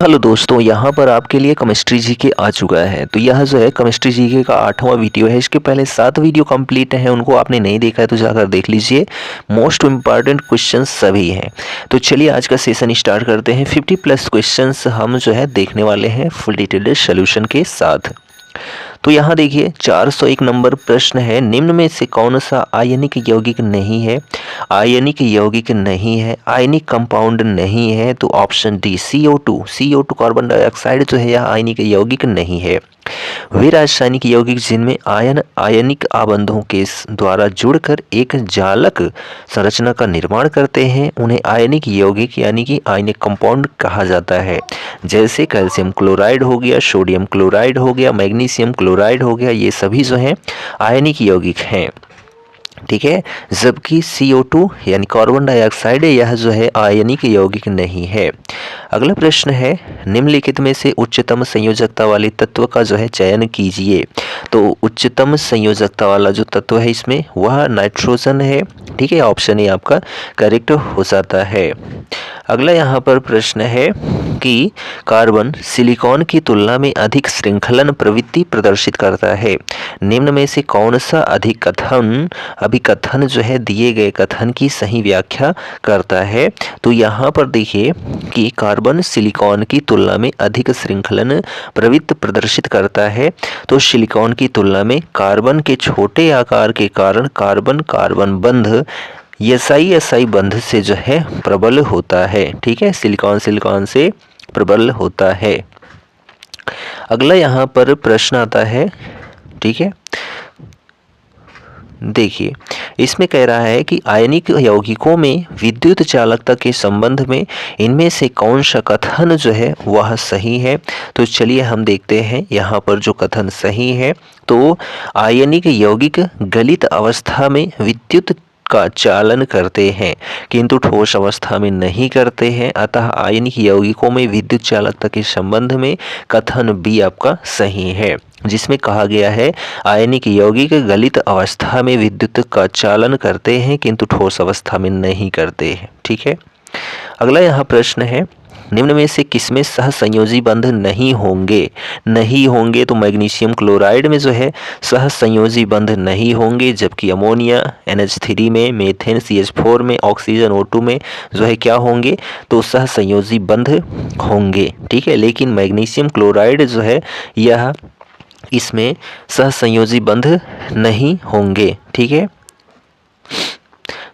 Hello दोस्तों, यहाँ पर आपके लिए केमिस्ट्री जीके आ चुका है। तो यह जो है केमिस्ट्री जीके का 8वां वीडियो है। इसके पहले 7 वीडियो कंप्लीट हैं, उनको आपने नहीं देखा है तो जाकर देख लीजिए। मोस्ट इम्पॉर्टेंट क्वेश्चंस सभी हैं। तो चलिए आज का सेशन स्टार्ट करते हैं। 50+ क्वेश्चंस हम जो है देखने वाले हैं फुल डिटेल्ड सोल्यूशन के साथ। तो यहाँ देखिए 401 नंबर प्रश्न है, निम्न में से कौन सा आयनिक यौगिक नहीं है। आयनिक यौगिक नहीं है, आयनिक कंपाउंड नहीं है, तो option D CO2 carbon dioxide जो है यह आयनिक यौगिक नहीं है। वे रासायनिक यौगिक जिनमें आयनिक आबंधों के द्वारा जुड़कर एक जालक संरचना का निर्माण करते हैं उन्हें आयनिक यौगिक यानी कि आयनिक कंपाउंड कहा जाता है। जैसे कैल्शियम क्लोराइड हो गया, सोडियम क्लोराइड हो गया, मैग्नीशियम क्लोराइड हो गया, ये सभी जो हैं आयनिक यौगिक हैं। ठीक है, जबकि CO2 यानी कार्बन डाइऑक्साइड यह जो है आयनिक यौगिक नहीं है। अगला प्रश्न है, निम्नलिखित में से उच्चतम संयोजकता वाले तत्व का जो है चयन कीजिए। तो उच्चतम संयोजकता वाला जो तत्व है इसमें वह नाइट्रोजन है। ठीक है, ऑप्शन ए आपका करेक्ट हो जाता है। अगला यहाँ पर प्रश्न है कि कार्बन सिलिकॉन की तुलना में अधिक श्रृंखलन प्रवृत्ति प्रदर्शित करता है। निम्न में से कौन सा अभिकथन जो है दिए गए कथन की सही व्याख्या करता है। तो यहाँ पर देखिए कि कार्बन सिलिकॉन की तुलना में अधिक श्रृंखलन प्रवृत्ति प्रदर्शित करता है। तो सिलिकॉन की तुलना में कार्बन के छोटे आकार के कारण कार्बन कार्बन बंध एसआई बंध से जो है प्रबल होता है। ठीक है, सिलिकॉन से प्रबल होता है। अगला यहाँ पर प्रश्न आता है। ठीक है, देखिए इसमें कह रहा है कि आयनिक यौगिकों में विद्युत चालकता के संबंध में इनमें से कौन सा कथन जो है वह सही है। तो चलिए हम देखते हैं यहाँ पर जो कथन सही है। तो आयनिक यौगिक गलित अवस्था में विद्युत का चालन करते हैं किंतु ठोस अवस्था में नहीं करते हैं, अतः आयनिक यौगिकों में विद्युत चालकता के संबंध में कथन बी आपका सही है, जिसमें कहा गया है आयनिक यौगिक गलित अवस्था में विद्युत का चालन करते हैं किंतु ठोस अवस्था में नहीं करते हैं। ठीक है, अगला यहाँ प्रश्न है, निम्न में से किसमें सहसंयोजी बंध नहीं होंगे। तो मैग्नीशियम क्लोराइड में जो है सहसंयोजी बंध नहीं होंगे, जबकि अमोनिया NH3 में, मीथेन CH4 में, ऑक्सीजन O2 में जो है क्या होंगे, तो सहसंयोजी बंध होंगे। ठीक है, लेकिन मैग्नीशियम क्लोराइड जो है यह इसमें सहसंयोजी बंध नहीं होंगे। ठीक है,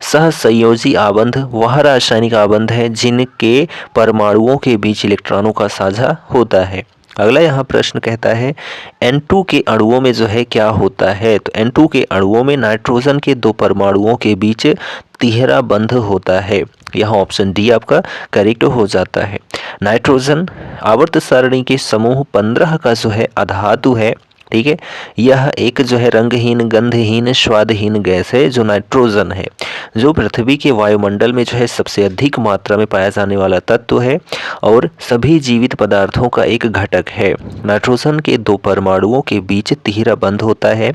सहसंयोजी आबंध वह रासायनिक आबंध है जिनके परमाणुओं के बीच इलेक्ट्रॉनों का साझा होता है। अगला यहाँ प्रश्न कहता है N2 के अणुओं में जो है क्या होता है। तो N2 के अणुओं में नाइट्रोजन के 2 परमाणुओं के बीच तिहरा बंध होता है। यहाँ ऑप्शन डी आपका करेक्ट हो जाता है। नाइट्रोजन आवर्त सारणी के समूह 15 का जो है अधातु है। ठीक है, यह एक जो है रंगहीन, गंधहीन, स्वादहीन गैस है जो नाइट्रोजन है, जो पृथ्वी के वायुमंडल में जो है सबसे अधिक मात्रा में पाया जाने वाला तत्व है और सभी जीवित पदार्थों का एक घटक है। नाइट्रोजन के 2 परमाणुओं के बीच तिहरा बंध होता है।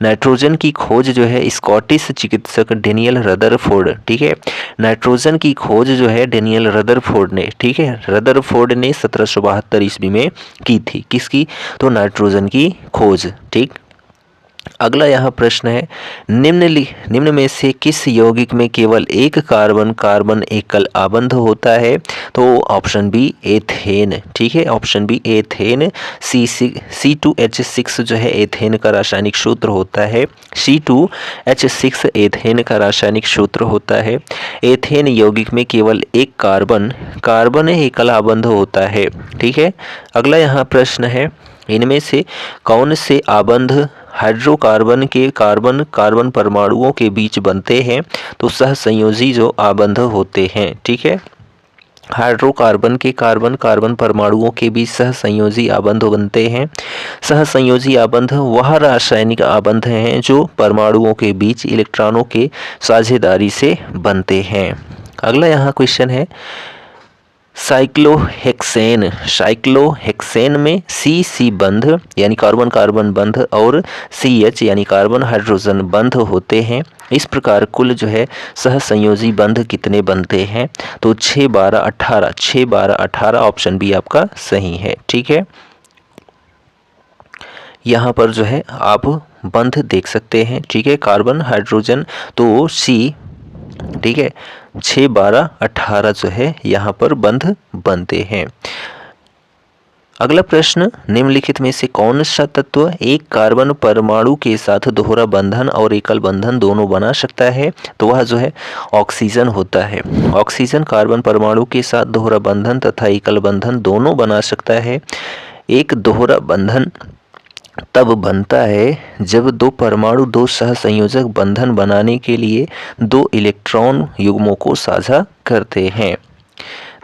नाइट्रोजन की खोज जो है स्कॉटिश चिकित्सक डेनियल रदरफोर्ड, ठीक है, नाइट्रोजन की खोज जो है डेनियल रदरफोर्ड ने, ठीक है, रदरफोर्ड ने 1772 ईस्वी में की थी। किसकी, तो नाइट्रोजन की खोज। ठीक, अगला यहाँ प्रश्न है, निम्न में से किस यौगिक में केवल एक कार्बन कार्बन एकल आबंध होता है। तो ऑप्शन बी एथेन। ठीक है, ऑप्शन बी एथेन। C2H6 जो है एथेन का रासायनिक सूत्र होता है। C2H6 एथेन का रासायनिक सूत्र होता है। एथेन यौगिक में केवल एक कार्बन एकल आबंध होता है। ठीक है, अगला यहाँ प्रश्न है, इनमें से कौन से आबंध हाइड्रोकार्बन के कार्बन कार्बन परमाणुओं के बीच बनते हैं। तो सहसंयोजी जो आबंध होते हैं। ठीक है, हाइड्रोकार्बन के कार्बन कार्बन परमाणुओं के बीच सहसंयोजी आबंध बनते हैं। सहसंयोजी आबंध वह रासायनिक आबंध हैं जो परमाणुओं के बीच इलेक्ट्रॉनों के साझेदारी से बनते हैं। अगला यहाँ क्वेश्चन है, साइक्लोहेक्सेन में सी बंध यानी कार्बन कार्बन बंध और CH यानी कार्बन हाइड्रोजन बंध होते हैं। इस प्रकार कुल जो है सहसंयोजी बंध कितने बनते हैं? तो 6 12 18, 6 12 18 ऑप्शन बी आपका सही है। ठीक है, यहाँ पर जो है आप बंध देख सकते हैं। ठीक है, कार्बन हाइड्रोजन तो सी, ठीक है, 6 12 18 जो है यहाँ पर बंध बनते हैं। अगला प्रश्न, निम्नलिखित में से कौन सा तत्व एक कार्बन परमाणु के साथ दोहरा बंधन और एकल बंधन दोनों बना सकता है? तो वह जो है ऑक्सीजन होता है। ऑक्सीजन कार्बन परमाणु के साथ दोहरा बंधन तथा एकल बंधन दोनों बना सकता है। एक दोहरा बंधन तब बनता है जब दो परमाणु दो सहसंयोजक बंधन बनाने के लिए दो इलेक्ट्रॉन युग्मों को साझा करते हैं।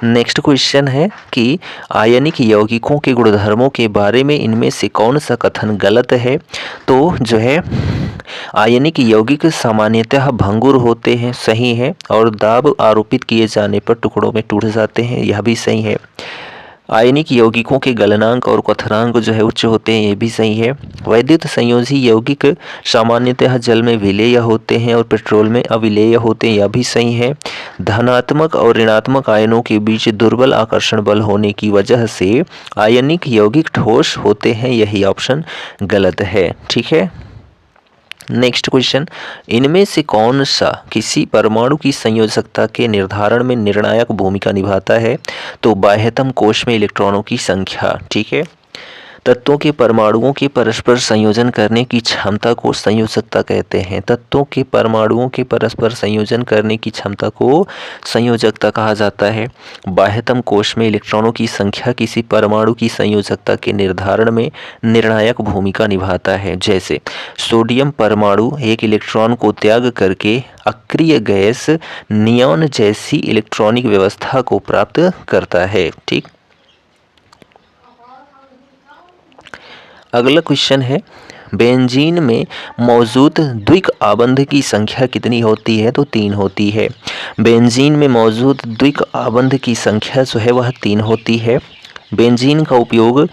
नेक्स्ट क्वेश्चन है कि आयनिक यौगिकों के गुणधर्मों के बारे में इनमें से कौन सा कथन गलत है? तो जो है आयनिक यौगिक सामान्यतः भंगुर होते हैं, सही है, और दाब आरोपित किए जाने पर टुकड़ों में टूट जाते हैं, यह भी सही है। आयनिक यौगिकों के गलनांक और क्वथनांक जो है उच्च होते हैं, ये भी सही है। वैद्युत संयोजी यौगिक सामान्यतः जल में विलेय होते हैं और पेट्रोल में अविलेय होते हैं, यह भी सही है। धनात्मक और ऋणात्मक आयनों के बीच दुर्बल आकर्षण बल होने की वजह से आयनिक यौगिक ठोस होते हैं, यही ऑप्शन गलत है। ठीक है, नेक्स्ट क्वेश्चन, इनमें से कौन सा किसी परमाणु की संयोजकता के निर्धारण में निर्णायक भूमिका निभाता है? तो बाह्यतम कोश में इलेक्ट्रॉनों की संख्या। ठीक है, तत्वों के परमाणुओं के परस्पर संयोजन करने की क्षमता को संयोजकता कहते हैं। तत्वों के परमाणुओं के परस्पर संयोजन करने की क्षमता को संयोजकता कहा जाता है। बाह्यतम कोश में इलेक्ट्रॉनों की संख्या किसी परमाणु की संयोजकता के निर्धारण में निर्णायक भूमिका निभाता है। जैसे सोडियम परमाणु एक इलेक्ट्रॉन को त्याग करके अक्रिय गैस नियॉन जैसी इलेक्ट्रॉनिक व्यवस्था को प्राप्त करता है। ठीक, अगला क्वेश्चन है, बेंजीन में मौजूद द्विक आबंध की संख्या कितनी होती है? तो 3 होती है। बेंजीन में मौजूद द्विक आबंध की संख्या जो है वह 3 होती है। बेंजीन का उपयोग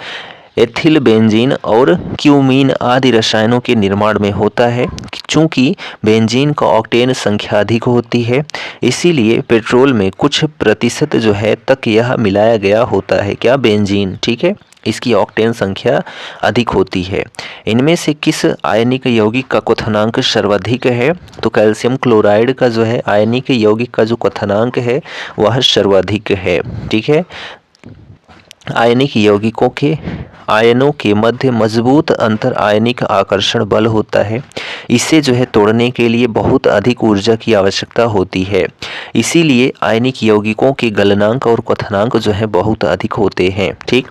एथिल बेंजीन और क्यूमीन आदि रसायनों के निर्माण में होता है। चूँकि बेंजीन का ऑक्टेन संख्या अधिक होती है, इसीलिए पेट्रोल में कुछ प्रतिशत जो है तक यह मिलाया गया होता है। क्या? बेंजीन। ठीक है, इसकी ऑक्टेन संख्या अधिक होती है। इनमें से किस आयनिक यौगिक का क्वथनांक सर्वाधिक है? तो कैल्शियम क्लोराइड का जो है आयनिक यौगिक का जो क्वथनांक है वह सर्वाधिक है। ठीक है, आयनिक यौगिकों के आयनों के मध्य मजबूत अंतर आयनिक आकर्षण बल होता है। इसे जो है तोड़ने के लिए बहुत अधिक ऊर्जा की आवश्यकता होती है। इसीलिए आयनिक यौगिकों के गलनांक और क्वथनांक जो है बहुत अधिक होते हैं। ठीक,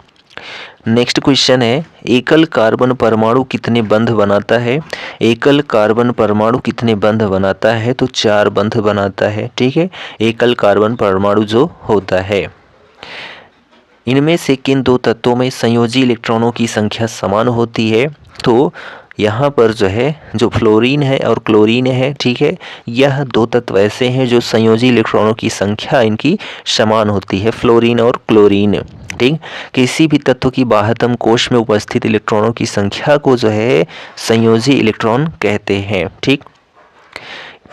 नेक्स्ट क्वेश्चन है, एकल कार्बन परमाणु कितने बंध बनाता है? एकल कार्बन परमाणु कितने बंध बनाता है? तो 4 बंध बनाता है। ठीक है, एकल कार्बन परमाणु जो होता है। इनमें से किन 2 तत्वों में संयोजी इलेक्ट्रॉनों की संख्या समान होती है? तो यहाँ पर जो है जो फ्लोरीन है और क्लोरीन है, ठीक है, यह 2 तत्व ऐसे हैं जो संयोजी इलेक्ट्रॉनों की संख्या इनकी समान होती है, फ्लोरीन और क्लोरीन। ठीक, किसी भी तत्व की बाह्यतम कोश में उपस्थित इलेक्ट्रॉनों की संख्या को जो है संयोजी इलेक्ट्रॉन कहते हैं। ठीक,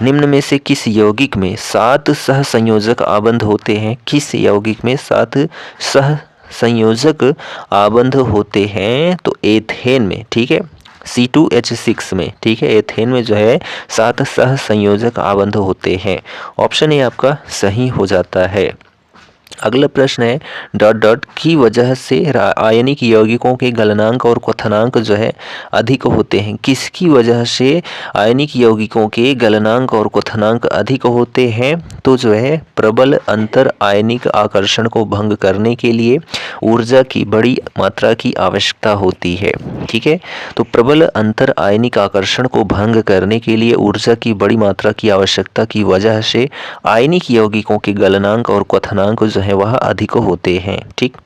निम्न में से किस यौगिक में 7 सहसंयोजक आबंध होते हैं? किस यौगिक में 7 सहसंयोजक आबंध होते हैं? तो एथेन में। ठीक है, C2H6 में। ठीक है, एथेन में जो है 7 सहसंयोजक आबंध होते हैं। ऑप्शन ए आपका सही हो जाता है। अगला प्रश्न है, डॉट डॉट की वजह से आयनिक यौगिकों के गलनांक और क्वथनांक जो है अधिक होते हैं। किसकी वजह से आयनिक यौगिकों के गलनांक और क्वथनांक अधिक होते हैं? तो जो है प्रबल अंतर आयनिक आकर्षण को भंग करने के लिए ऊर्जा की बड़ी मात्रा की आवश्यकता होती है। ठीक है, तो प्रबल अंतर आयनिक आकर्षण को भंग करने के लिए ऊर्जा की बड़ी मात्रा की आवश्यकता की वजह से आयनिक यौगिकों के गलनांक और क्वथनांक जो है वह अधिक होते हैं। ठीक,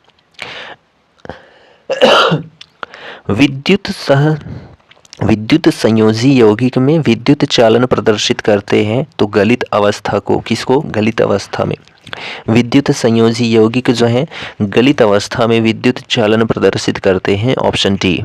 विद्युत संयोजी यौगिक में विद्युत चालन प्रदर्शित करते हैं। तो गलित अवस्था को, किसको? गलित अवस्था में। विद्युत संयोजी यौगिक जो हैं गलित अवस्था में विद्युत चालन प्रदर्शित करते हैं। Option D.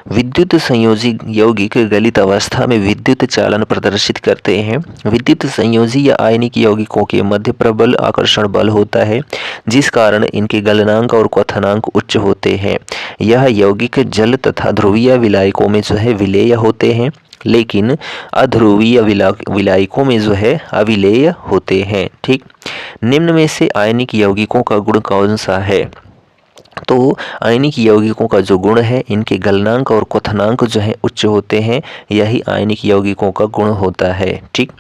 विद्युत संयोजी यौगिक गलित अवस्था में विद्युत चालन प्रदर्शित करते हैं। विद्युत संयोजी या आयनिक यौगिकों के मध्य प्रबल आकर्षण बल होता है, जिस कारण इनके गलनांक और क्वथनांक उच्च होते हैं। यह यौगिक जल तथा ध्रुवीय विलायकों में जो है विलेय होते हैं, लेकिन अध्रुवीय विलायकों में जो है अविलेय होते हैं। ठीक। निम्न में से आयनिक यौगिकों का गुण कौन सा है? तो आयनिक यौगिकों का जो गुण है, इनके गलनांक और क्वथनांक जो है उच्च होते हैं, यही आयनिक यौगिकों का गुण होता है। ठीक।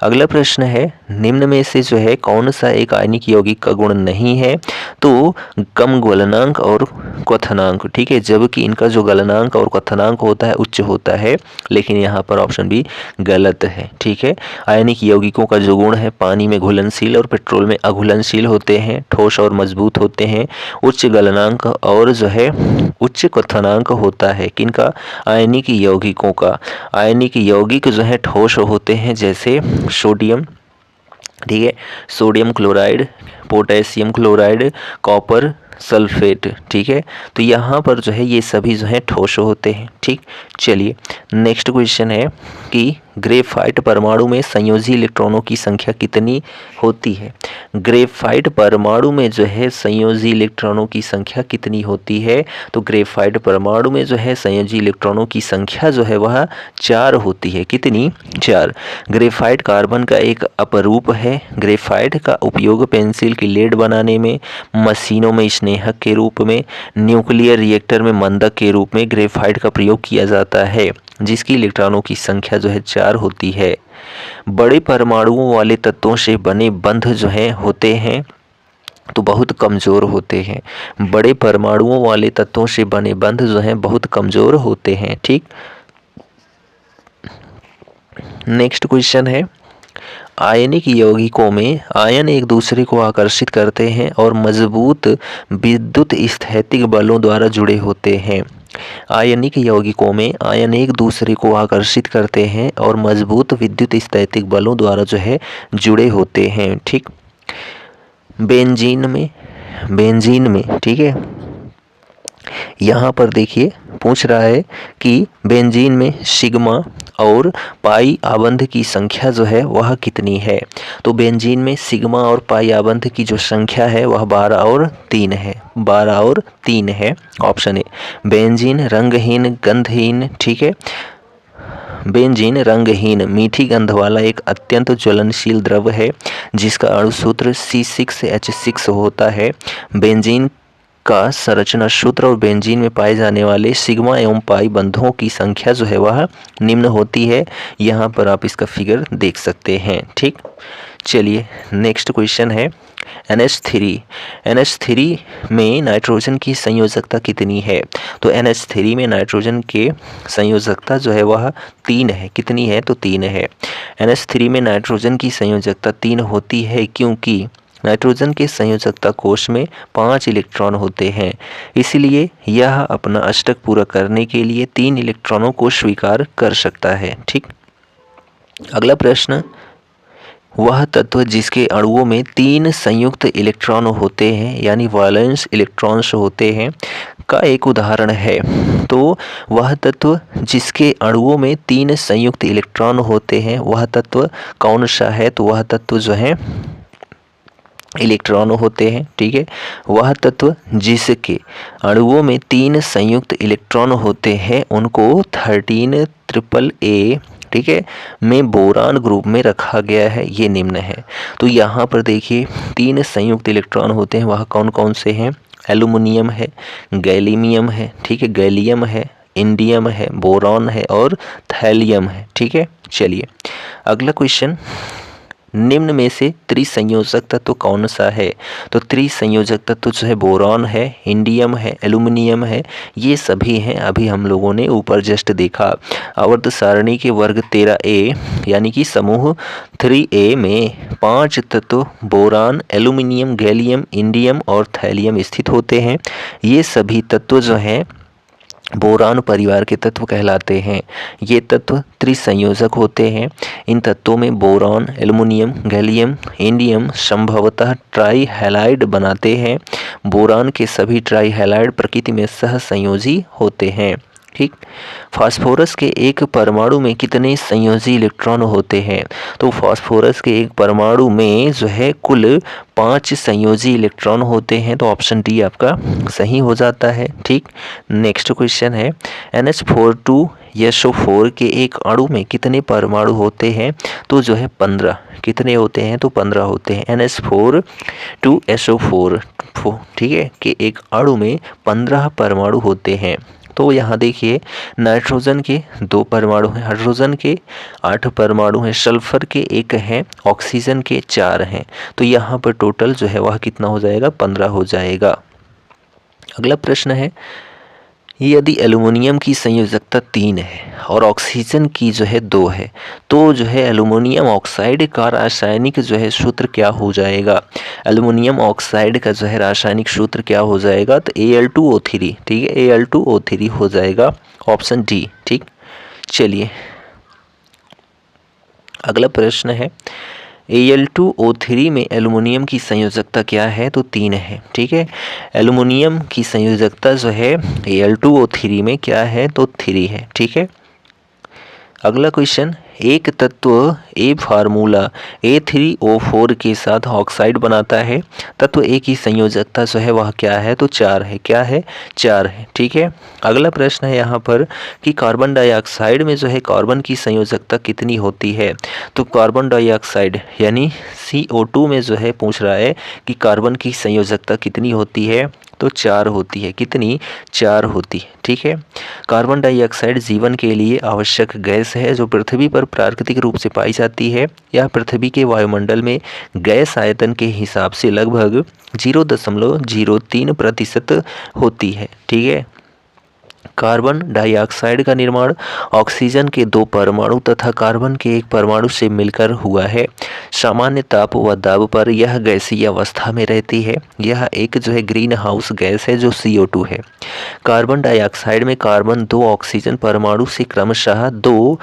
अगला प्रश्न है, निम्न में से जो है कौन सा एक आयनिक यौगिक का गुण नहीं है? तो कम गलनांक और क्वथनांक। ठीक है, जबकि इनका जो गलनांक और क्वथनांक होता है उच्च होता है, लेकिन यहाँ पर ऑप्शन बी गलत है। ठीक है, आयनिक यौगिकों का जो गुण है, पानी में घुलनशील और पेट्रोल में अघुलनशील होते हैं, ठोस और मजबूत होते हैं, उच्च गलनांक और जो है उच्च क्वथनांक होता है। किनका? आयनिक यौगिकों का। आयनिक यौगिक जो है ठोस होते हैं, जैसे सोडियम, ठीक है, sodium chloride, potassium chloride, copper sulphate. ठीक है, तो यहाँ पर जो है ये सभी जो है ठोस होते हैं। ठीक। चलिए नेक्स्ट क्वेश्चन है कि ग्रेफाइट परमाणु में संयोजी इलेक्ट्रॉनों की संख्या कितनी होती है? ग्रेफाइट परमाणु में जो है संयोजी इलेक्ट्रॉनों की संख्या कितनी होती है? तो ग्रेफाइट परमाणु में जो है संयोजी इलेक्ट्रॉनों की संख्या जो है वह 4 होती है। कितनी? 4। ग्रेफाइट कार्बन का एक अपरूप है। ग्रेफाइट का उपयोग पेंसिल की लेड बनाने में, मशीनों में स्नेहक के रूप में, न्यूक्लियर रिएक्टर में मंदक के रूप में ग्रेफाइट का प्रयोग किया जाता है, जिसकी इलेक्ट्रॉनों की संख्या जो है 4 होती है। बड़े परमाणुओं वाले तत्वों से बने बंध जो है होते हैं तो बहुत कमज़ोर होते हैं। बड़े परमाणुओं वाले तत्वों से बने बंध जो हैं बहुत कमज़ोर होते हैं। ठीक। नेक्स्ट क्वेश्चन है, आयनिक यौगिकों में आयन एक दूसरे को आकर्षित करते हैं और मजबूत विद्युत स्थैतिक बलों द्वारा जुड़े होते हैं। आयनिक यौगिकों में आयन एक दूसरे को आकर्षित करते हैं और मजबूत विद्युत स्थैतिक बलों द्वारा जो है जुड़े होते हैं। ठीक। बेंजीन में ठीक है, यहाँ पर देखिए पूछ रहा है कि बेंजीन में सिग्मा और पाई आबंध की संख्या जो है वह कितनी है? तो बेंजीन में सिग्मा और पाई आबंध की जो संख्या है वह 12 और 3 है। 12 और 3 है। Option A. बेंजीन रंगहीन गंधहीन। ठीक है, बेंजीन रंगहीन मीठी गंध वाला एक अत्यंत ज्वलनशील द्रव है, जिसका अणुसूत्र C6H6 होता है। बेंजीन का संरचना सूत्र और बेंजीन में पाए जाने वाले सिग्मा एवं पाई बंधों की संख्या जो है वह निम्न होती है। यहाँ पर आप इसका फिगर देख सकते हैं। ठीक। चलिए नेक्स्ट क्वेश्चन है, NH3 में नाइट्रोजन की संयोजकता कितनी है? तो NH3 में नाइट्रोजन के संयोजकता जो है वह 3 है। कितनी है? तो 3 है। NH3 में नाइट्रोजन की संयोजकता 3 होती है, क्योंकि नाइट्रोजन के संयोजकता कोश में 5 इलेक्ट्रॉन होते हैं, इसलिए यह अपना अष्टक पूरा करने के लिए 3 इलेक्ट्रॉनों को स्वीकार कर सकता है। ठीक। अगला प्रश्न, वह तत्व जिसके अणुओं में 3 संयुक्त इलेक्ट्रॉन होते हैं यानी वैलेंस इलेक्ट्रॉन्स होते हैं का एक उदाहरण है। तो वह तत्व जिसके अणुओं में 3 संयुक्त इलेक्ट्रॉन होते हैं वह तत्व कौन सा है? तो वह तत्व जो है इलेक्ट्रॉन होते हैं। ठीक है, वह तत्व जिसके अणुओं में 3 संयुक्त इलेक्ट्रॉन होते हैं उनको 13AA ठीक है में बोरान ग्रुप में रखा गया है। ये निम्न है। तो यहाँ पर देखिए 3 संयुक्त इलेक्ट्रॉन होते हैं, वह कौन कौन से हैं? एल्युमिनियम है, गैलीमियम है, ठीक है, गैलियम है, इंडियम है, बोरॉन है और थैलियम है। ठीक है। चलिए अगला क्वेश्चन, निम्न में से त्रिसंयोजक तत्व कौन सा है? तो त्रिसंयोजक तत्व जो है बोरॉन है, इंडियम है, एल्युमिनियम है, ये सभी हैं। अभी हम लोगों ने ऊपर जस्ट देखा। आवर्त सारणी के वर्ग 13A यानी कि समूह 3A में 5 तत्व बोरान, एल्युमिनियम, गैलियम, इंडियम और थैलियम स्थित होते हैं। ये सभी तत्व जो हैं बोरान परिवार के तत्व कहलाते हैं। ये तत्व त्रिसंयोजक होते हैं। इन तत्वों में बोरान, एल्युमिनियम, गैलियम, इंडियम संभवतः ट्राई हैलाइड बनाते हैं। बोरान के सभी ट्राई हैलाइड प्रकृति में सहसंयोजी होते हैं। ठीक। फास्फोरस के एक परमाणु में कितने संयोजी इलेक्ट्रॉन होते हैं? तो फास्फोरस के एक परमाणु में जो है कुल 5 संयोजी इलेक्ट्रॉन होते हैं। तो ऑप्शन डी आपका सही हो जाता है। ठीक। नेक्स्ट क्वेश्चन है NH42SO4 के एक अणु में कितने परमाणु होते हैं? तो जो है 15। कितने होते हैं? तो 15 होते हैं। NH42SO4 ठीक है कि एक अणु में 15 परमाणु होते हैं। तो यहाँ देखिए नाइट्रोजन के 2 परमाणु हैं, हाइड्रोजन के 8 परमाणु हैं, सल्फर के 1 हैं, ऑक्सीजन के 4 हैं। तो यहाँ पर टोटल जो है वह कितना हो जाएगा? 15 हो जाएगा। अगला प्रश्न है यदि एल्युमिनियम की संयोजकता 3 है और ऑक्सीजन की जो है 2 है तो जो है एल्युमिनियम ऑक्साइड का रासायनिक जो है सूत्र क्या हो जाएगा? एल्युमिनियम ऑक्साइड का जो है रासायनिक सूत्र क्या हो जाएगा? तो Al2O3। ठीक है, Al2O3 हो जाएगा। Option D. ठीक। चलिए अगला प्रश्न है Al2O3 में एल्युमिनियम की संयोजकता क्या है? तो 3 है। ठीक है, एल्युमिनियम की संयोजकता जो है Al2O3 में क्या है? तो 3 है। ठीक है। अगला क्वेश्चन, एक तत्व ए फार्मूला A3O4 के साथ ऑक्साइड बनाता है। तत्व ए की संयोजकता जो है वह क्या है? तो 4 है। क्या है? 4 है। ठीक है। अगला प्रश्न है यहाँ पर कि कार्बन डाइऑक्साइड में जो है कार्बन की संयोजकता कितनी होती है? तो कार्बन डाइऑक्साइड यानी CO2 में जो है पूछ रहा है कि कार्बन की संयोजकता कितनी होती है? तो 4 होती है। कितनी? 4 होती है। ठीक है। कार्बन डाइऑक्साइड जीवन के लिए आवश्यक गैस है जो पृथ्वी पर प्राकृतिक रूप से पाई जाती है। यह पृथ्वी के वायुमंडल में गैस आयतन के हिसाब से लगभग 0.03% होती है। ठीक है। कार्बन डाइऑक्साइड का निर्माण ऑक्सीजन के 2 परमाणु तथा कार्बन के 1 परमाणु से मिलकर हुआ है। सामान्य ताप व दाब पर यह गैसीय अवस्था में रहती है। यह एक जो है ग्रीन हाउस गैस है जो CO2 है। कार्बन डाइऑक्साइड में कार्बन 2 ऑक्सीजन परमाणु से क्रमशः 2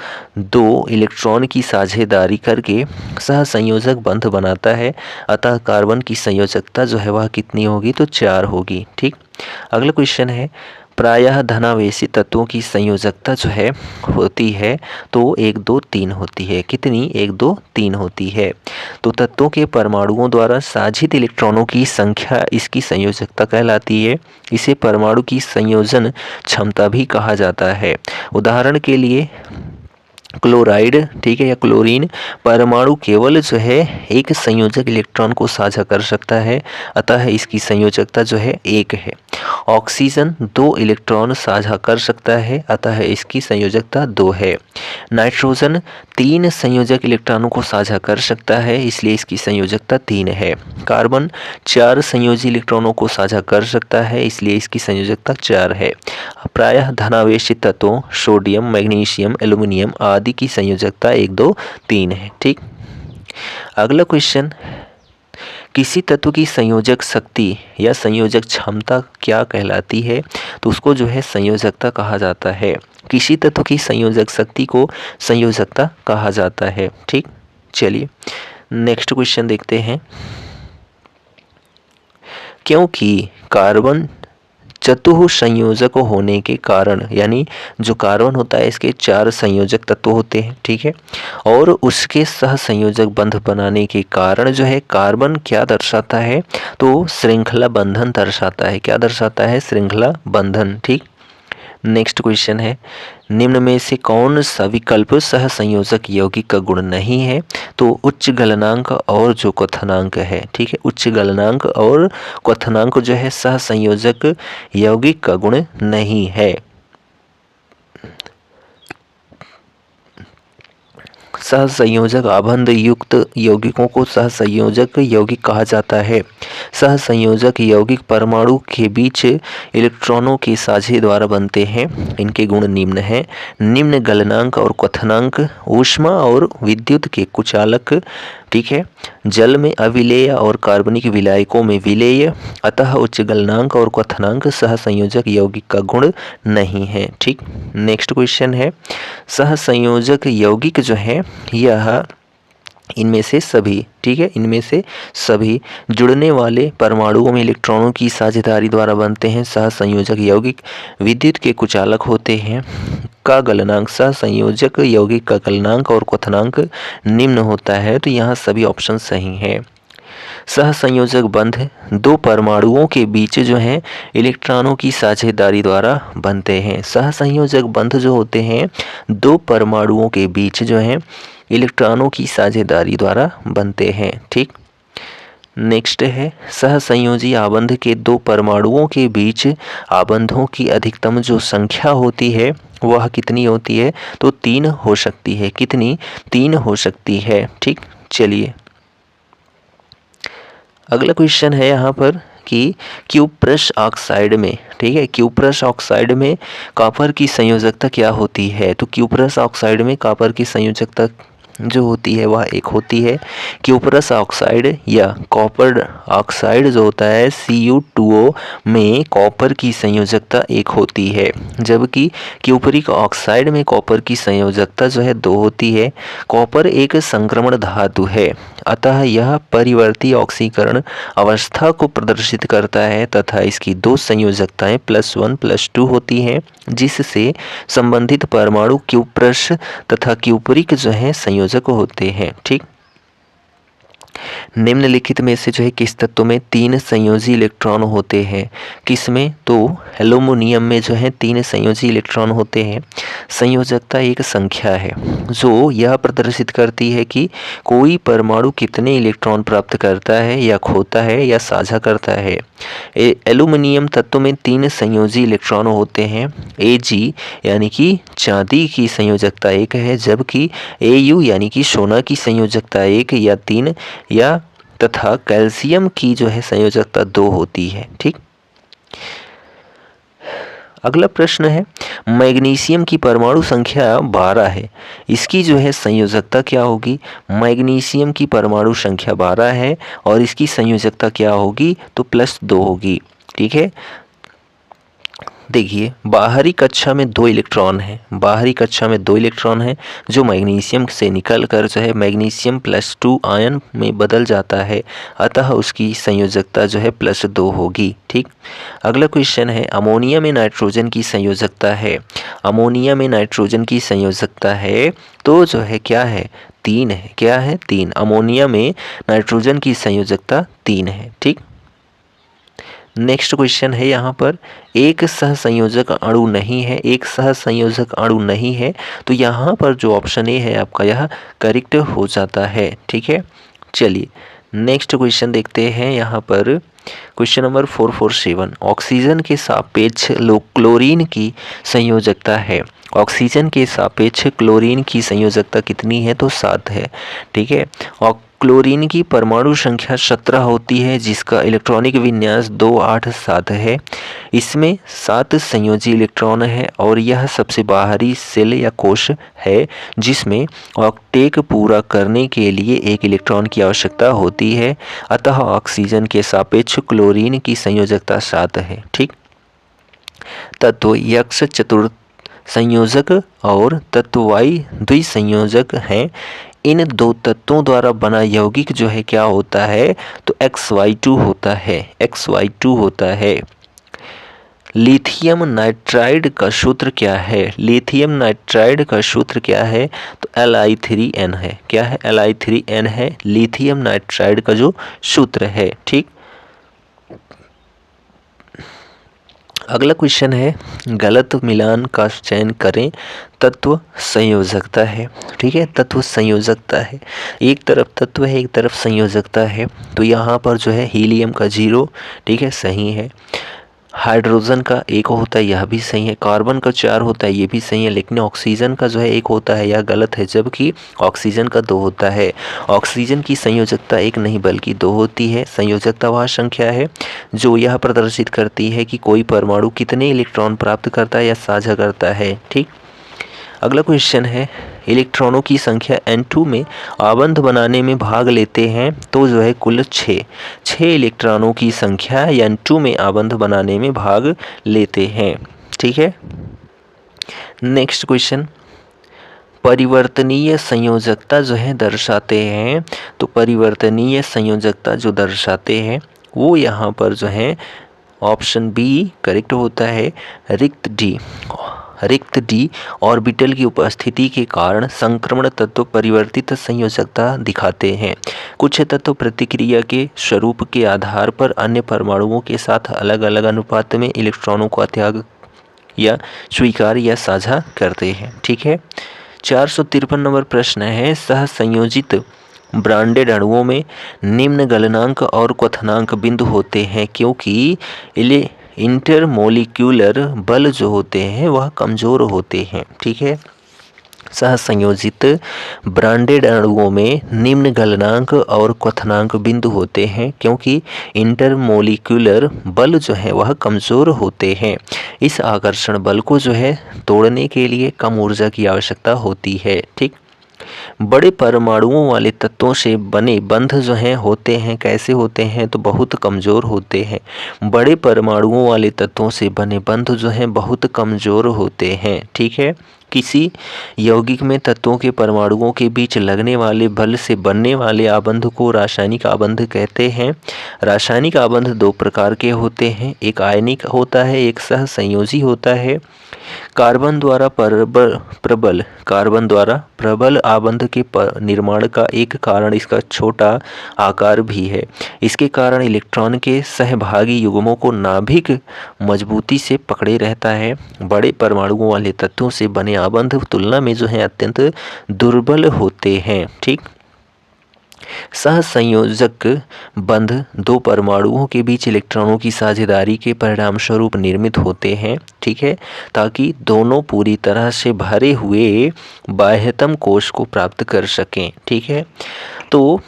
इलेक्ट्रॉन की साझेदारी करके सहसंयोजक बंध बनाता है। अतः कार्बन की संयोजकता जो है वह कितनी होगी? तो 4 होगी। ठीक। अगला क्वेश्चन है प्रायः धनावेशी तत्वों की संयोजकता जो है होती है तो 1 2 3 होती है। कितनी? 1 2 3 होती है। तो तत्वों के परमाणुओं द्वारा साझित इलेक्ट्रॉनों की संख्या इसकी संयोजकता कहलाती है। इसे परमाणु की संयोजन क्षमता भी कहा जाता है। उदाहरण के लिए क्लोराइड, ठीक है, या क्लोरीन परमाणु केवल जो है एक संयोजक इलेक्ट्रॉन को साझा कर सकता है। अतः इसकी संयोजकता जो है 1 है। ऑक्सीजन 2 इलेक्ट्रॉन साझा कर सकता है। अतः इसकी संयोजकता 2 है। नाइट्रोजन 3 संयोजक इलेक्ट्रॉनों को साझा कर सकता है, इसलिए इसकी संयोजकता 3 है। कार्बन 4 संयोजी इलेक्ट्रॉनों को साझा कर सकता है, इसलिए इसकी संयोजकता 4 है। प्रायः धनावेशित तत्वों सोडियम, मैग्नीशियम, एल्युमिनियम आदि की संयोजकता 1 2 3 है। ठीक। अगला क्वेश्चन, किसी तत्व की संयोजक शक्ति या संयोजक क्षमता क्या कहलाती है? तो उसको जो है संयोजकता कहा जाता है। किसी तत्व की संयोजक शक्ति को संयोजकता कहा जाता है। ठीक। चलिए नेक्स्ट क्वेश्चन देखते हैं। क्योंकि कार्बन चतुः संयोजक होने के कारण, यानी जो कार्बन होता है इसके 4 संयोजक तत्व होते हैं। ठीक है। और उसके सह संयोजक बंध बनाने के कारण जो है कार्बन क्या दर्शाता है? तो श्रृंखला बंधन दर्शाता है। क्या दर्शाता है? श्रृंखला बंधन। ठीक। नेक्स्ट क्वेश्चन है निम्न में से कौन सा विकल्प सह संयोजक यौगिक का गुण नहीं है? तो उच्च गलनांक और जो क्वथनांक है। ठीक है, उच्च गलनांक और क्वथनांक जो है सह संयोजक यौगिक का गुण नहीं है। सहसंयोजक आबंध युक्त यौगिकों को सहसंयोजक यौगिक कहा जाता है। सहसंयोजक यौगिक परमाणु के बीच इलेक्ट्रॉनों के साझे द्वारा बनते हैं। इनके गुण निम्न हैं। निम्न गलनांक और क्वथनांक, ऊष्मा और विद्युत के कुचालक, ठीक है, जल में अविलेय और कार्बनिक विलायकों में विलेय, अतः उच्च गलनांक और क्वथनांक सहसंयोजक यौगिक का गुण नहीं है। ठीक, नेक्स्ट क्वेश्चन है, सहसंयोजक यौगिक जो है यह इनमें से सभी, ठीक है, इनमें से सभी जुड़ने वाले परमाणुओं में इलेक्ट्रॉनों की साझेदारी द्वारा बनते हैं। सहसंयोजक यौगिक विद्युत के कुचालक होते हैं। का गलनांक, सहसंयोजक यौगिक का गलनांक और क्वथनांक निम्न होता है। तो यहाँ सभी ऑप्शन सही हैं। सहसंयोजक बंध दो परमाणुओं के बीच जो है इलेक्ट्रॉनों की साझेदारी द्वारा बनते हैं। सहसंयोजक बंध जो होते हैं दो परमाणुओं के बीच जो है इलेक्ट्रॉनों की साझेदारी द्वारा बनते हैं। ठीक, नेक्स्ट है, सहसंयोजी आबंध के दो परमाणुओं के बीच आबंधों की अधिकतम जो संख्या होती है वह कितनी होती है? तो 3 हो सकती है। कितनी? 3 हो सकती है। ठीक, चलिए अगला क्वेश्चन है यहाँ पर कि क्यूप्रस ऑक्साइड में, ठीक है, क्यूप्रस ऑक्साइड में कॉपर की संयोजकता क्या होती है? तो क्यूप्रस ऑक्साइड में कॉपर की संयोजकता जो होती है वह एक होती है। क्यूप्रस ऑक्साइड या कॉपर ऑक्साइड जो होता है Cu2O में कॉपर की संयोजकता एक होती है, जबकि क्यूपरिक ऑक्साइड में कॉपर की संयोजकता जो है 2 होती है। कॉपर एक संक्रमण धातु है, अतः यह परिवर्ती ऑक्सीकरण अवस्था को प्रदर्शित करता है तथा इसकी 2 संयोजकताएं +1 +2 होती हैं, जिससे संबंधित परमाणु क्यूप्रस तथा क्यूपरिक जो है संयोजक होते हैं। ठीक, निम्नलिखित में से जो है किस तत्व में 3 संयोजी इलेक्ट्रॉन होते हैं? किसमें? तो एल्युमिनियम में जो है 3 संयोजी इलेक्ट्रॉन होते हैं। संयोजकता एक संख्या है जो यह प्रदर्शित करती है कि कोई परमाणु कितने इलेक्ट्रॉन प्राप्त करता है या खोता है या साझा करता है। एल्युमिनियम तत्व में 3 संयोजी इलेक्ट्रॉन होते हैं। Ag यानी कि चांदी की संयोजकता 1 है, जबकि Au यानी कि सोना की संयोजकता 1 या 3 या तथा कैल्शियम की जो है संयोजकता 2 होती है। ठीक, अगला प्रश्न है, मैग्नीशियम की परमाणु संख्या 12 है, इसकी जो है संयोजकता क्या होगी? मैग्नीशियम की परमाणु संख्या 12 है और इसकी संयोजकता क्या होगी? तो +2 होगी। ठीक है, देखिए बाहरी कक्षा में 2 इलेक्ट्रॉन हैं, बाहरी कक्षा में 2 इलेक्ट्रॉन हैं जो मैग्नीशियम से निकलकर जो है मैग्नीशियम +2 आयन में बदल जाता है, अतः उसकी संयोजकता जो है +2 होगी। ठीक, अगला क्वेश्चन है, अमोनिया में नाइट्रोजन की संयोजकता है, अमोनिया में नाइट्रोजन की संयोजकता है तो जो है क्या है? 3 है। क्या है? 3। अमोनिया में नाइट्रोजन की संयोजकता 3 है। ठीक, नेक्स्ट क्वेश्चन है यहाँ पर, एक सहसंयोजक अणु नहीं है, एक सहसंयोजक अणु नहीं है, तो यहाँ पर जो ऑप्शन ए है आपका यह करेक्ट हो जाता है। ठीक है, चलिए नेक्स्ट क्वेश्चन देखते हैं। यहाँ पर क्वेश्चन नंबर 447, ऑक्सीजन के सापेक्ष क्लोरीन की संयोजकता है। ऑक्सीजन के सापेक्ष क्लोरीन की संयोजकता कितनी है? तो 7 है। ठीक है, और क्लोरीन की परमाणु संख्या 17 होती है, जिसका इलेक्ट्रॉनिक विन्यास 2 8 7 है। इसमें 7 संयोजी इलेक्ट्रॉन है और यह सबसे बाहरी सेल या कोश है जिसमें ऑक्टेट पूरा करने के लिए 1 इलेक्ट्रॉन की आवश्यकता होती है, अतः ऑक्सीजन के सापेक्ष क्लोरीन की संयोजकता 7 है। ठीक, तत्व यक्ष चतुर्थ संयोजक और तत्व Y द्विसंयोजक हैं। इन 2 तत्वों द्वारा बना यौगिक जो है क्या होता है? तो XY2 होता है, XY2 होता है। लिथियम नाइट्राइड का सूत्र क्या है? लिथियम नाइट्राइड का सूत्र क्या है? तो Li3n है। क्या है? Li3n है लिथियम नाइट्राइड का जो सूत्र है। ठीक, अगला क्वेश्चन है, गलत मिलान का चयन करें, तत्व संयोजकता है। ठीक है, तत्व संयोजकता है, एक तरफ तत्व है एक तरफ संयोजकता है, तो यहाँ पर जो है हीलियम का 0, ठीक है, सही है। हाइड्रोजन का एक होता है, यह भी सही है। कार्बन का 4 होता है, ये भी सही है। लेकिन ऑक्सीजन का जो है एक होता है, यह गलत है, जबकि ऑक्सीजन का 2 होता है। ऑक्सीजन की संयोजकता एक नहीं बल्कि 2 होती है। संयोजकता वह संख्या है जो यह प्रदर्शित करती है कि कोई परमाणु कितने इलेक्ट्रॉन प्राप्त करता है या साझा करता है। ठीक। अगला क्वेश्चन है, इलेक्ट्रॉनों की संख्या N2 में आबंध बनाने में भाग लेते हैं तो जो है कुल 6 इलेक्ट्रॉनों की संख्या N2 में आबंध बनाने में भाग लेते हैं। ठीक है। नेक्स्ट क्वेश्चन, परिवर्तनीय संयोजकता जो है दर्शाते हैं, तो परिवर्तनीय संयोजकता जो दर्शाते हैं वो यहाँ पर जो है ऑप्शन बी करेक्ट होता है, रिक्त डी ऑर्बिटल की उपस्थिति के कारण संक्रमण तत्व परिवर्तित संयोजकता दिखाते हैं। कुछ तत्व प्रतिक्रिया के स्वरूप के आधार पर अन्य परमाणुओं के साथ अलग अलग अनुपात में इलेक्ट्रॉनों का त्याग या स्वीकार या साझा करते हैं। ठीक है। 453 नंबर प्रश्न है, सहसंयोजित ब्रांडेड अणुओं में निम्न गलनांक और क्वथनांक बिंदु होते हैं क्योंकि इंटरमोलिक्यूलर बल जो होते हैं वह कमज़ोर होते हैं। ठीक है। सहसंयोजित ब्रांडेड अणुओं में निम्न गलनांक और क्वथनांक बिंदु होते हैं क्योंकि इंटरमोलिक्यूलर बल जो है वह कमज़ोर होते हैं। इस आकर्षण बल को जो है तोड़ने के लिए कम ऊर्जा की आवश्यकता होती है। ठीक। बड़े परमाणुओं वाले तत्वों से बने बंध जो हैं होते हैं कैसे होते हैं, तो बहुत कमज़ोर होते हैं। बड़े परमाणुओं वाले तत्वों से बने बंध जो हैं बहुत कमज़ोर होते हैं। ठीक है। किसी यौगिक में तत्वों के परमाणुओं के बीच लगने वाले बल से बनने वाले आबंध को रासायनिक आबंध कहते हैं। रासायनिक आबंध 2 प्रकार के होते हैं, एक आयनिक होता है, एक सहसंयोजी होता है। कार्बन द्वारा प्रबल आबंध के निर्माण का एक कारण इसका छोटा आकार भी है। इसके कारण इलेक्ट्रॉन के सहभागी युग्मों को नाभिक मजबूती से पकड़े रहता है। बड़े परमाणुओं वाले तत्वों से बने आबंध तुलना में जो है अत्यंत दुर्बल होते हैं। ठीक। सहसंयोजक बंध 2 परमाणुओं के बीच इलेक्ट्रॉनों की साझेदारी के परिणाम स्वरूप निर्मित होते हैं। ठीक है। ताकि दोनों पूरी तरह से भरे हुए बाह्यतम कोश को प्राप्त कर सकें। ठीक है। तो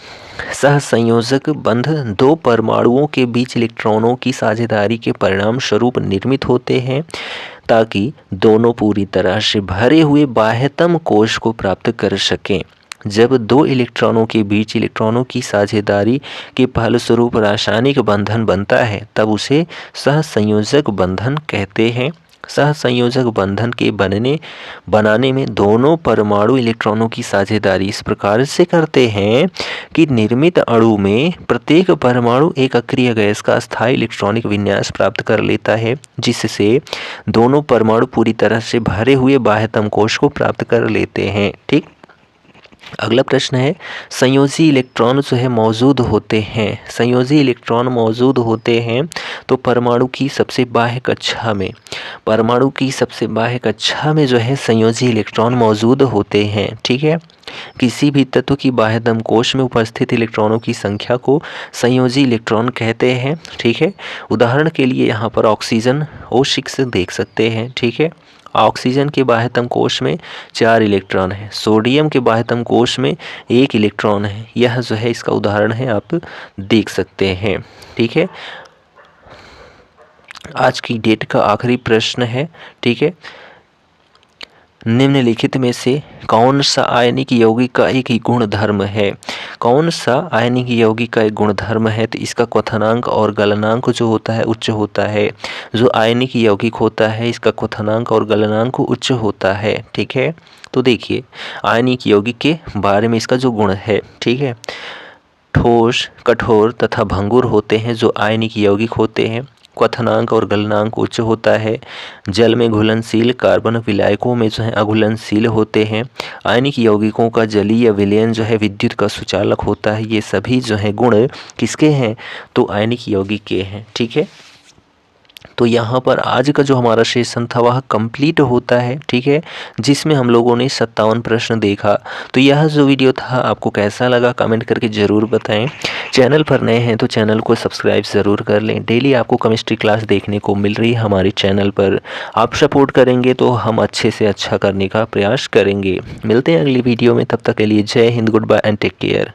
सहसंयोजक बंध 2 परमाणुओं के बीच इलेक्ट्रॉनों की साझेदारी के परिणाम स्वरूप निर्मित होते हैं ताकि दोनों पूरी तरह से भरे हुए बाह्यतम कोश को प्राप्त कर सकें। जब 2 इलेक्ट्रॉनों के बीच इलेक्ट्रॉनों की साझेदारी के फलस्वरूप रासायनिक बंधन बनता है तब उसे सहसंयोजक बंधन कहते हैं। सहसंयोजक बंधन के बनाने में दोनों परमाणु इलेक्ट्रॉनों की साझेदारी इस प्रकार से करते हैं कि निर्मित अणु में प्रत्येक परमाणु एक अक्रिय गैस का स्थायी इलेक्ट्रॉनिक विन्यास प्राप्त कर लेता है, जिससे दोनों परमाणु पूरी तरह से भरे हुए बाह्यतम कोश को प्राप्त कर लेते हैं। ठीक। अगला प्रश्न है, संयोजी इलेक्ट्रॉन जो है मौजूद होते हैं, संयोजी इलेक्ट्रॉन मौजूद होते हैं तो परमाणु की सबसे बाह्य कक्षा में जो है संयोजी इलेक्ट्रॉन मौजूद होते हैं। ठीक है। किसी भी तत्व की बाह्यतम कोश में उपस्थित इलेक्ट्रॉनों की संख्या को संयोजी इलेक्ट्रॉन कहते हैं। ठीक है। उदाहरण के लिए यहाँ पर ऑक्सीजन O6 देख सकते हैं। ठीक है। ऑक्सीजन के बाह्यतम कोश में 4 इलेक्ट्रॉन है, सोडियम के बाह्यतम कोश में 1 इलेक्ट्रॉन है। यह जो है इसका उदाहरण है, आप देख सकते हैं। ठीक है। आज की डेट का आखिरी प्रश्न है। ठीक है। निम्नलिखित में से कौन सा आयनिक यौगिक का एक ही गुणधर्म है? कौन सा आयनिक यौगिक का एक गुणधर्म है? तो इसका क्वथनांक और गलनांक जो होता है उच्च होता है। जो आयनिक यौगिक होता है इसका क्वथनांक और गलनांक उच्च होता है। ठीक है। तो देखिए आयनिक यौगिक के बारे में इसका जो गुण है। ठीक है। ठोस, कठोर तथा भंगुर होते हैं जो आयनिक यौगिक होते हैं। क्वथनांक और गलनांक उच्च होता है। जल में घुलनशील, कार्बन विलायकों में जो है अघुलनशील होते हैं। आयनिक यौगिकों का जलीय विलयन जो है विद्युत का सुचालक होता है। ये सभी जो है गुण किसके हैं? तो आयनिक यौगिक के हैं। ठीक है। तो यहाँ पर आज का जो हमारा सेशन था वह कंप्लीट होता है, ठीक है, जिसमें हम लोगों ने 57 प्रश्न देखा। तो यह जो वीडियो था आपको कैसा लगा कमेंट करके ज़रूर बताएं। चैनल पर नए हैं तो चैनल को सब्सक्राइब ज़रूर कर लें। डेली आपको केमिस्ट्री क्लास देखने को मिल रही है हमारे चैनल पर। आप सपोर्ट करेंगे तो हम अच्छे से अच्छा करने का प्रयास करेंगे। मिलते हैं अगली वीडियो में, तब तक के लिए Jai Hind, goodbye and take care.